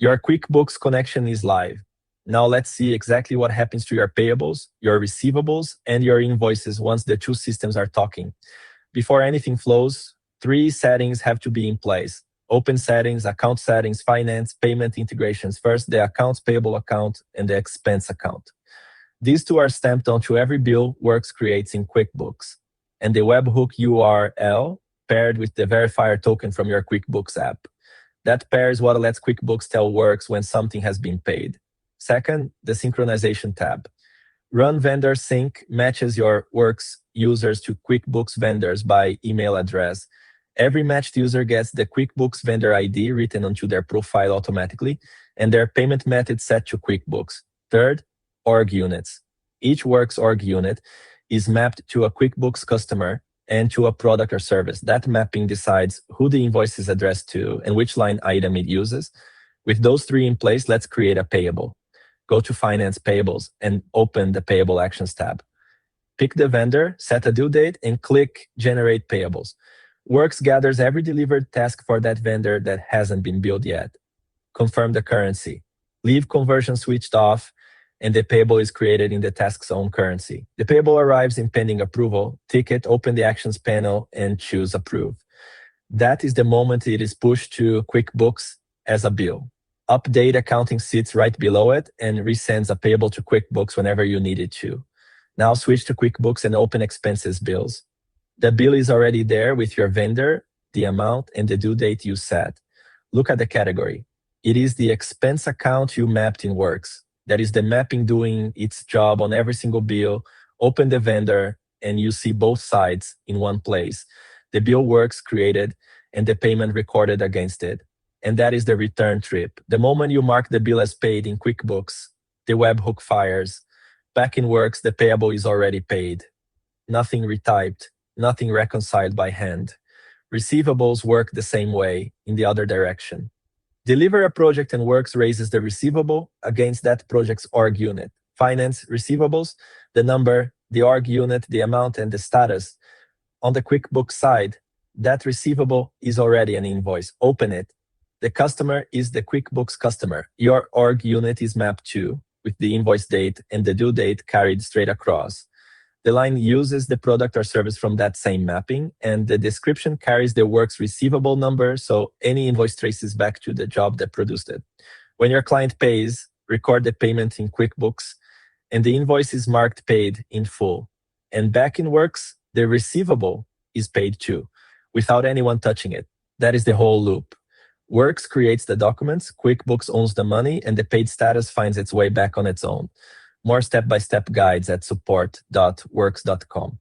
Your QuickBooks connection is live. Now let's see exactly what happens to your payables, your receivables, and your invoices once the two systems are talking. Before anything flows, 3 settings have to be in place. Open settings, account settings, finance, payment integrations. First, the accounts payable account and the expense account. These 2 are stamped onto every bill Works creates in QuickBooks. And the webhook URL paired with the verifier token from your QuickBooks app. That pair is what lets QuickBooks tell Works when something has been paid. Second, the synchronization tab. Run vendor sync matches your Works users to QuickBooks vendors by email address. Every matched user gets the QuickBooks vendor ID written onto their profile automatically and their payment method set to QuickBooks. Third, org units. Each Works org unit is mapped to a QuickBooks customer and to a product or service. That mapping decides who the invoice is addressed to and which line item it uses. With those 3 in place, let's create a payable. Go to Finance Payables and open the Payable Actions tab. Pick the vendor, set a due date, and click Generate Payables. Works gathers every delivered task for that vendor that hasn't been billed yet. Confirm the currency. Leave conversion switched off, and the payable is created in the task's own currency. The payable arrives in pending approval. Tick it, open the Actions panel, and choose Approve. That is the moment it is pushed to QuickBooks as a bill. Update accounting sits right below it and resends a payable to QuickBooks whenever you need it to. Now switch to QuickBooks and open Expenses Bills. The bill is already there with your vendor, the amount, and the due date you set. Look at the category. It is the expense account you mapped in Works. That is the mapping doing its job on every single bill. Open the vendor and you see both sides in one place. The bill Works created and the payment recorded against it. And that is the return trip. The moment you mark the bill as paid in QuickBooks, the webhook fires. Back in Works, the payable is already paid. Nothing retyped, nothing reconciled by hand. Receivables work the same way, in the other direction. Deliver a project and Works raises the receivable against that project's org unit. Finance, receivables, the number, the org unit, the amount, and the status. On the QuickBooks side, that receivable is already an invoice. Open it. The customer is the QuickBooks customer. Your org unit is mapped to, with the invoice date and the due date carried straight across. The line uses the product or service from that same mapping, and the description carries the Works receivable number, so any invoice traces back to the job that produced it. When your client pays, record the payment in QuickBooks, and the invoice is marked paid in full. And back in Works, the receivable is paid too, without anyone touching it. That is the whole loop. Works creates the documents, QuickBooks owns the money, and the paid status finds its way back on its own. More step-by-step guides at support.works.com.